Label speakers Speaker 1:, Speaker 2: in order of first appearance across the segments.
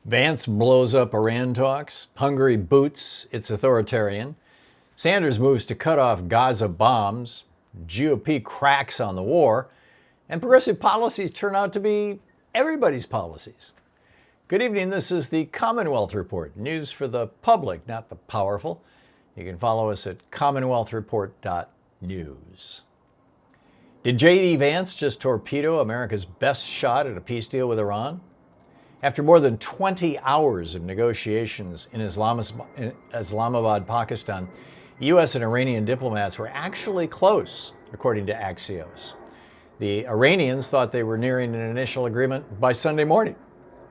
Speaker 1: Vance blows up Iran talks. Hungary boots its authoritarian. Sanders moves to cut off Gaza bombs. GOP cracks on the war. And progressive policies turn out to be everybody's policies. Good evening. This is the Commonwealth Report. News for the public, not the powerful. You can follow us at commonwealthreport.news. Did JD Vance just torpedo America's best shot at a peace deal with Iran? After more than 20 hours of negotiations in Islamabad, Pakistan, U.S. and Iranian diplomats were actually close, according to Axios. The Iranians thought they were nearing an initial agreement by Sunday morning.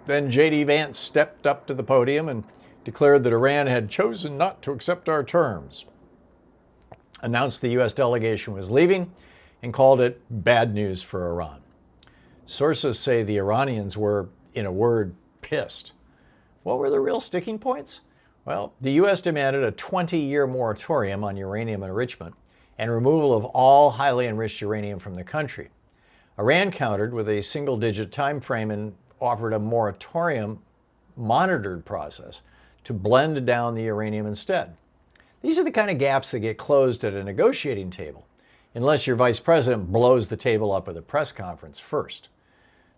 Speaker 1: Then JD Vance stepped up to the podium and declared that Iran had chosen not to accept our terms, announced the U.S. delegation was leaving, and called it bad news for Iran. Sources say the Iranians were, in a word, pissed. What were the real sticking points? Well, the U.S. demanded a 20-year moratorium on uranium enrichment and removal of all highly enriched uranium from the country. Iran countered with a single-digit time frame and offered a moratorium monitored process to blend down the uranium instead. These are the kind of gaps that get closed at a negotiating table, unless your vice president blows the table up with a press conference first.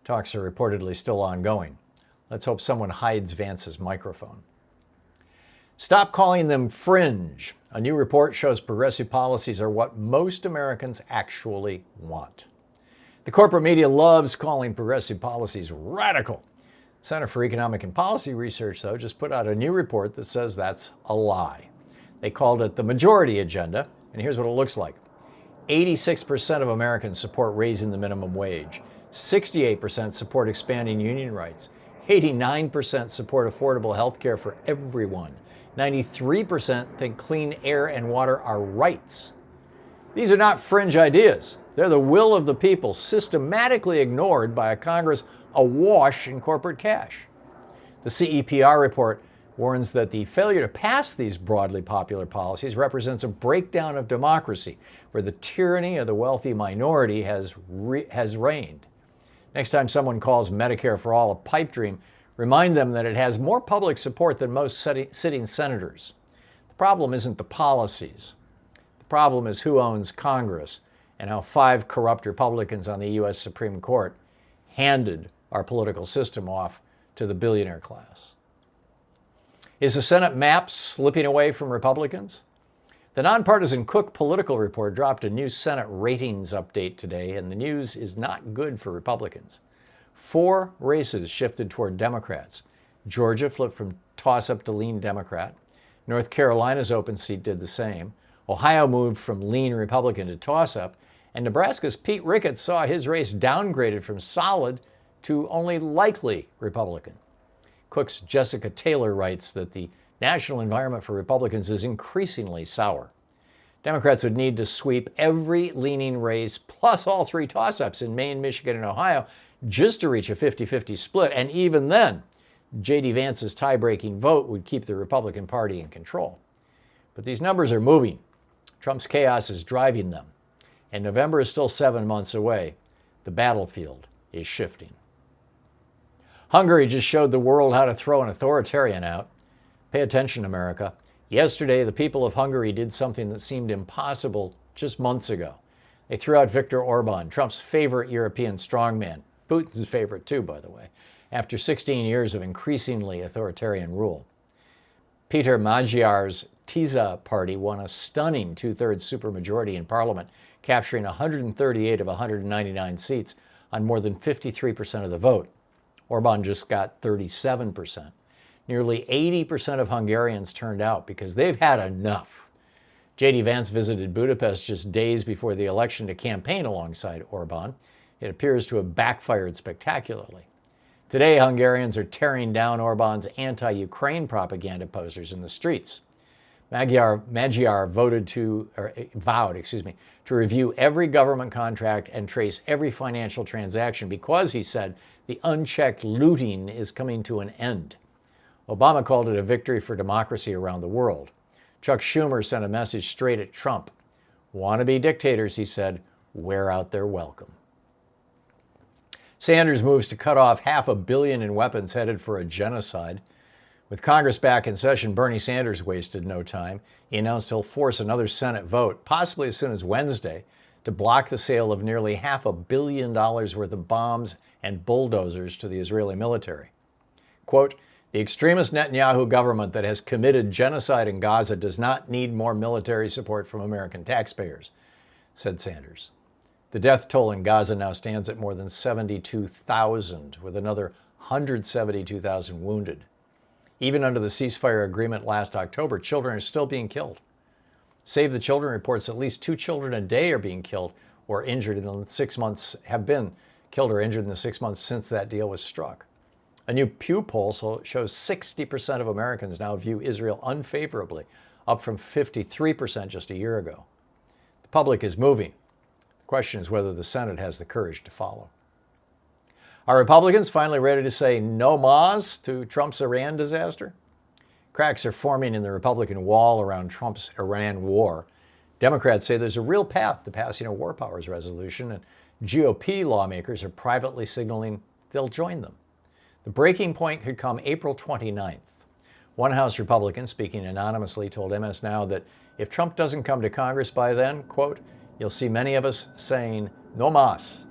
Speaker 1: Talks are reportedly still ongoing. Let's hope someone hides Vance's microphone. Stop calling them fringe. A new report shows progressive policies are what most Americans actually want. The corporate media loves calling progressive policies radical. Center for Economic and Policy Research, though, just put out a new report that says that's a lie. They called it the majority agenda, and here's what it looks like. 86% of Americans support raising the minimum wage. 68% support expanding union rights. 89% support affordable health care for everyone. 93% think clean air and water are rights. These are not fringe ideas. They're the will of the people, systematically ignored by a Congress awash in corporate cash. The CEPR report warns that the failure to pass these broadly popular policies represents a breakdown of democracy, where the tyranny of the wealthy minority has reigned. Next time someone calls Medicare for All a pipe dream, remind them that it has more public support than most sitting senators. The problem isn't the policies. The problem is who owns Congress and how 5 corrupt Republicans on the U.S. Supreme Court handed our political system off to the billionaire class. Is the Senate map slipping away from Republicans? The nonpartisan Cook Political Report dropped a new Senate ratings update today, and the news is not good for Republicans. 4 races shifted toward Democrats. Georgia flipped from toss-up to lean Democrat. North Carolina's open seat did the same. Ohio moved from lean Republican to toss-up. And Nebraska's Pete Ricketts saw his race downgraded from solid to only likely Republican. Cook's Jessica Taylor writes that the national environment for Republicans is increasingly sour. Democrats would need to sweep every leaning race plus all 3 toss-ups in Maine, Michigan, and Ohio just to reach a 50-50 split. And even then, JD Vance's tie-breaking vote would keep the Republican Party in control. But these numbers are moving. Trump's chaos is driving them. And November is still 7 months away. The battlefield is shifting. Hungary just showed the world how to throw an authoritarian out. Pay attention, America. Yesterday, the people of Hungary did something that seemed impossible just months ago. They threw out Viktor Orban, Trump's favorite European strongman, Putin's favorite too, by the way, after 16 years of increasingly authoritarian rule. Peter Magyar's Tiza party won a stunning 2/3 supermajority in parliament, capturing 138 of 199 seats on more than 53% of the vote. Orban just got 37%. Nearly 80% of Hungarians turned out because they've had enough. JD Vance visited Budapest just days before the election to campaign alongside Orban. It appears to have backfired spectacularly. Today, Hungarians are tearing down Orban's anti-Ukraine propaganda posters in the streets. Magyar vowed to review every government contract and trace every financial transaction because, he said, the unchecked looting is coming to an end. Obama called it a victory for democracy around the world. Chuck Schumer sent a message straight at Trump. Wannabe dictators, he said, wear out their welcome. Sanders moves to cut off $500 million in weapons headed for a genocide. With Congress back in session, Bernie Sanders wasted no time. He announced he'll force another Senate vote, possibly as soon as Wednesday, to block the sale of nearly $500 million worth of bombs and bulldozers to the Israeli military. Quote, "The extremist Netanyahu government that has committed genocide in Gaza does not need more military support from American taxpayers," said Sanders. The death toll in Gaza now stands at more than 72,000, with another 172,000 wounded. Even under the ceasefire agreement last October, children are still being killed. Save the Children reports at least 2 children a day are being killed or injured in the 6 months, have been killed or injured in the 6 months since that deal was struck. A new Pew poll shows 60% of Americans now view Israel unfavorably, up from 53% just a year ago. The public is moving. The question is whether the Senate has the courage to follow. Are Republicans finally ready to say no mas to Trump's Iran disaster? Cracks are forming in the Republican wall around Trump's Iran war. Democrats say there's a real path to passing a war powers resolution, and GOP lawmakers are privately signaling they'll join them. The breaking point could come April 29th. One House Republican, speaking anonymously, told MS Now that if Trump doesn't come to Congress by then, quote, "you'll see many of us saying no mas."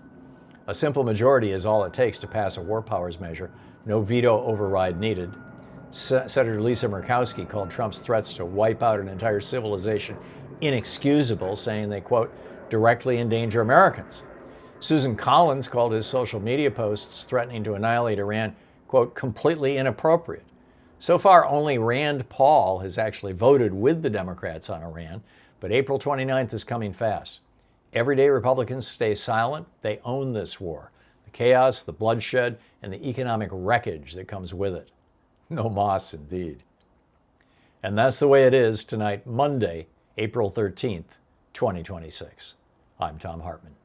Speaker 1: A simple majority is all it takes to pass a war powers measure. No veto override needed. Senator Lisa Murkowski called Trump's threats to wipe out an entire civilization inexcusable, saying they, quote, "directly endanger Americans." Susan Collins called his social media posts threatening to annihilate Iran, quote, "completely inappropriate." So far, only Rand Paul has actually voted with the Democrats on Iran, but April 29th is coming fast. Everyday Republicans stay silent. They own this war, the chaos, the bloodshed, and the economic wreckage that comes with it. No mas indeed. And that's the way it is tonight, Monday, April 13th, 2026. I'm Thom Hartmann.